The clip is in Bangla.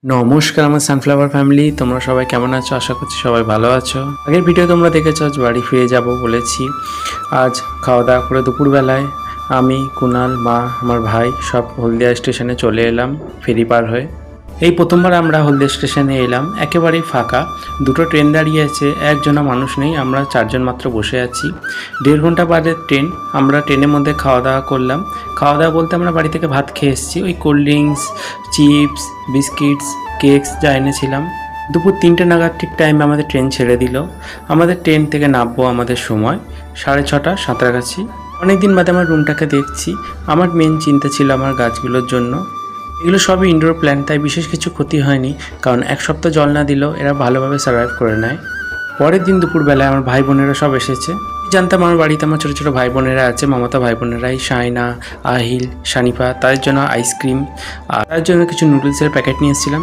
নমস্কার আমার সানফ্লাওয়ার ফ্যামিলি, তোমরা সবাই কেমন আছো? আশা করছি সবাই ভালো আছো। আগের ভিডিও তোমরা দেখেছো, আজ বাড়ি ফিরে যাব বলেছি। আজ খাওয়া দাওয়া করে দুপুরবেলায় আমি, কুনাল, মা, আমার ভাই সব হলদিয়া স্টেশনে চলে এলাম ফেরি পার হয়ে। এই প্রথমবার আমরা হলদিয়া স্টেশনে এলাম, একেবারেই ফাঁকা। দুটো ট্রেন দাঁড়িয়ে আছে, একজনও মানুষ নেই, আমরা চারজন মাত্র বসে আছি। 1.5 ঘন্টা বাদে ট্রেন। আমরা ট্রেনের মধ্যে খাওয়া দাওয়া করলাম। খাওয়া দাওয়া বলতে আমরা বাড়ি থেকে ভাত খেয়ে এসেছি, ওই cold drinks, chips, biscuits, cakes যা এনেছিলাম। দুপুর 3টে নাগাদ ঠিক টাইমে আমাদের ট্রেন ছেড়ে দিল। আমাদের ট্রেন থেকে নামবো আমাদের সময় 6:30 সাঁতরাগাছি। অনেকদিন বাদে আমার রুমটাকে দেখছি। আমার মেন চিন্তা ছিল আমার গাছগুলোর জন্য। এগুলো সবই ইনডোর প্ল্যান্ট, তাই বিশেষ কিছু ক্ষতি হয়নি, কারণ 1 সপ্তাহ জল না দিলেও এরা ভালোভাবে সার্ভাইভ করে নেয়। পরের দিন দুপুরবেলায় আমার ভাই বোনেরা সব এসেছে। জানতাম আমার বাড়িতে আমার ছোটো ছোটো ভাই বোনেরা আছে, মামাতো ভাই বোনেরাই, শাইনা, আহিল, শানিফা, তাদের জন্য আইসক্রিম আর তাদের জন্য কিছু নুডলসের প্যাকেট নিয়ে এসেছিলাম।